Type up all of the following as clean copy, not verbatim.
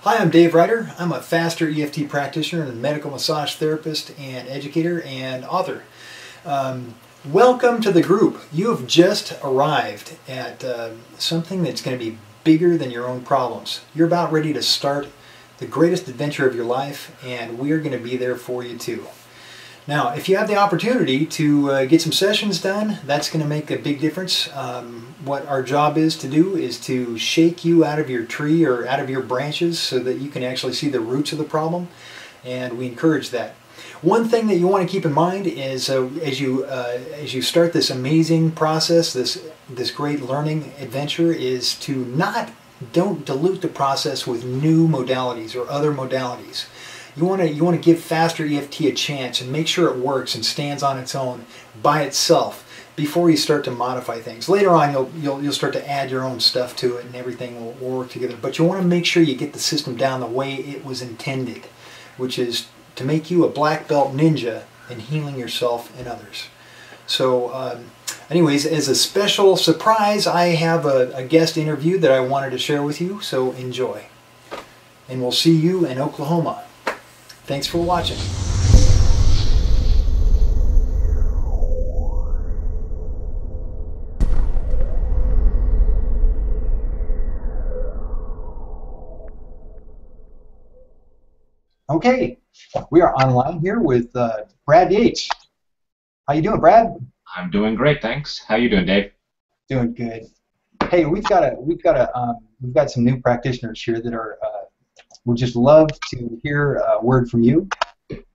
Hi, I'm Dave Ryder. I'm a faster EFT practitioner and medical massage therapist and educator and author. Welcome to the group. You have just arrived at something that's going to be bigger than your own problems. You're about ready to start the greatest adventure of your life, and we're going to be there for you too. Now, if you have the opportunity to get some sessions done, that's going to make a big difference. What our job is to do is to shake you out of your tree or out of your branches so that you can actually see the roots of the problem, and we encourage that. One thing that you want to keep in mind is as you start this amazing process, this great learning adventure, is to don't dilute the process with new modalities or other modalities. You want to give faster EFT a chance and make sure it works and stands on its own by itself before you start to modify things. Later on, you'll start to add your own stuff to it and everything will work together. But you want to make sure you get the system down the way it was intended, which is to make you a black belt ninja in healing yourself and others. So anyways, as a special surprise, I have a guest interview that I wanted to share with you, so enjoy. And we'll see you in Oklahoma. Thanks for watching. Okay, we are online here with Brad Yates. How you doing, Brad? I'm doing great, thanks. How you doing, Dave? Doing good. Hey, we've got some new practitioners here that are would just love to hear a word from you. Do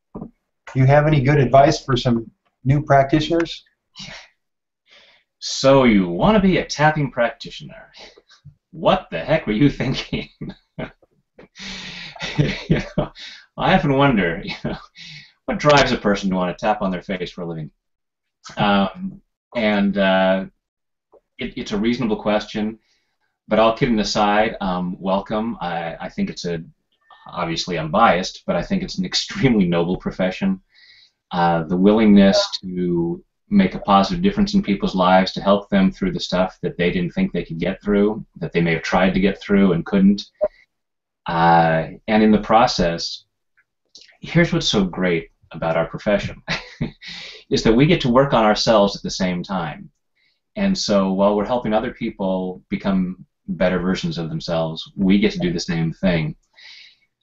you have any good advice for some new practitioners? So you want to be a tapping practitioner? What the heck were you thinking? You know, I often wonder, what drives a person to want to tap on their face for a living? It's a reasonable question, but all kidding aside, welcome. I think it's obviously I'm biased, but I think it's an extremely noble profession. The willingness to make a positive difference in people's lives, to help them through the stuff that they didn't think they could get through, that they may have tried to get through and couldn't. And in the process, here's what's so great about our profession, is that we get to work on ourselves at the same time. And so while we're helping other people become better versions of themselves, we get to do the same thing.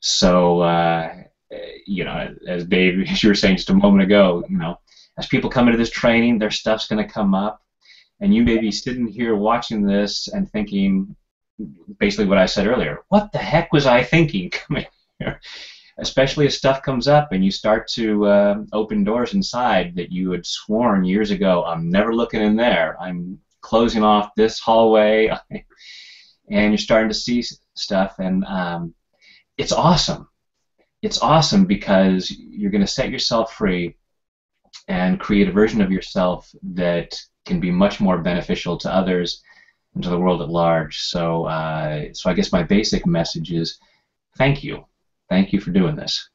So, as Dave, as you were saying just a moment ago, as people come into this training, their stuff's going to come up, and you may be sitting here watching this and thinking, basically what I said earlier, what the heck was I thinking coming here? Especially as stuff comes up and you start to open doors inside that you had sworn years ago, I'm never looking in there. I'm closing off this hallway, and you're starting to see stuff, and it's awesome. It's awesome because you're going to set yourself free and create a version of yourself that can be much more beneficial to others and to the world at large. So I guess my basic message is thank you. Thank you for doing this.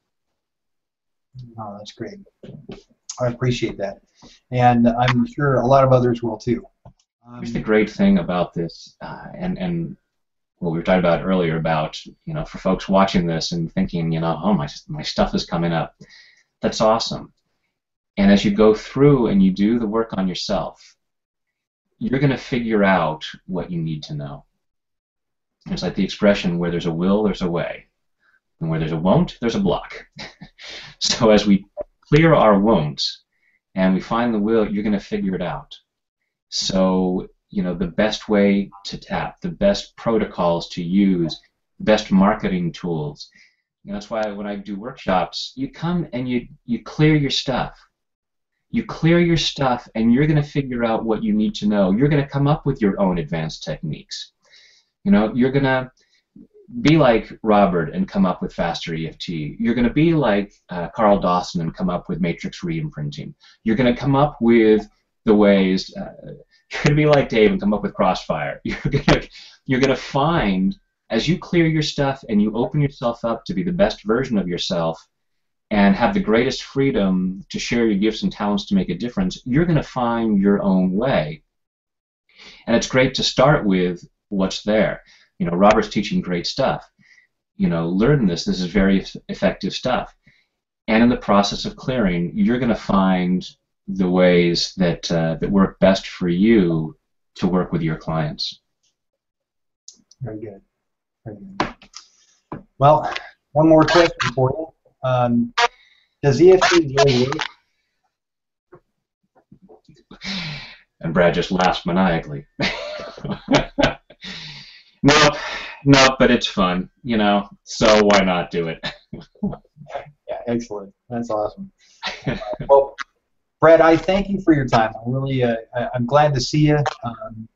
Oh, that's great. I appreciate that. And I'm sure a lot of others will too. Here's the great thing about this, and what we were talking about earlier about, for folks watching this and thinking, oh, my stuff is coming up. That's awesome. And as you go through and you do the work on yourself, you're going to figure out what you need to know. It's like the expression, where there's a will, there's a way. And where there's a won't, there's a block. So as we clear our won'ts and we find the will, you're going to figure it out. So, the best way to tap, the best protocols to use, best marketing tools. That's why when I do workshops, you come and you clear your stuff. You clear your stuff and you're going to figure out what you need to know. You're going to come up with your own advanced techniques. You're going to be like Robert and come up with faster EFT. You're going to be like Carl Dawson and come up with matrix re-imprinting. You're going to come up with the ways. You're going to be like Dave and come up with crossfire. You're going to find, as you clear your stuff and you open yourself up to be the best version of yourself and have the greatest freedom to share your gifts and talents to make a difference, you're going to find your own way. And it's great to start with what's there. Robert's teaching great stuff. learn this. This is very effective stuff. And in the process of clearing, you're going to find the ways that work best for you to work with your clients. Very good. Very good. Well, one more question for you. Does EFT really work? And Brad just laughs maniacally. No, but it's fun, so why not do it? Yeah, excellent. That's awesome. Well, Brad, I thank you for your time. I'm glad to see you. I'm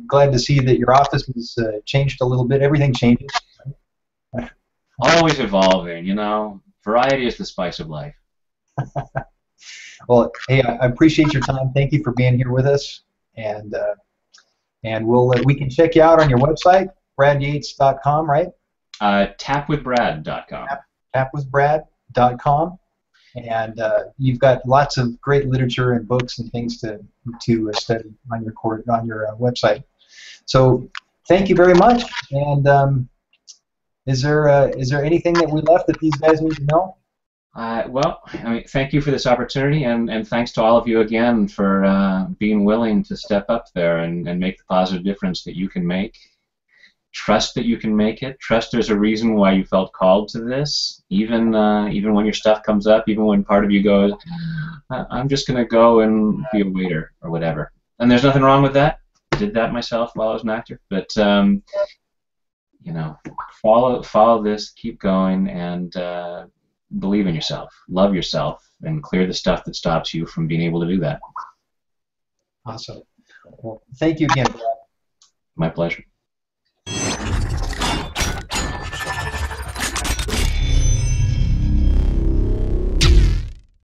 glad to see that your office has changed a little bit. Everything changes. Always evolving, Variety is the spice of life. Well, hey, I appreciate your time. Thank you for being here with us, and we can check you out on your website, bradyates.com, right? Tapwithbrad.com. Tapwithbrad.com, and you've got lots of great literature and books and things to study on your website. So, thank you very much. And is there anything that we left that these guys need to know? Well, thank you for this opportunity, and thanks to all of you again for being willing to step up there and make the positive difference that you can make. Trust that you can make it. Trust there's a reason why you felt called to this, even when your stuff comes up, even when part of you goes, I'm just going to go and be a waiter or whatever. And there's nothing wrong with that. I did that myself while I was an actor. But, follow this, keep going, and believe in yourself, love yourself, and clear the stuff that stops you from being able to do that. Awesome. Well, thank you again, Brad. My pleasure.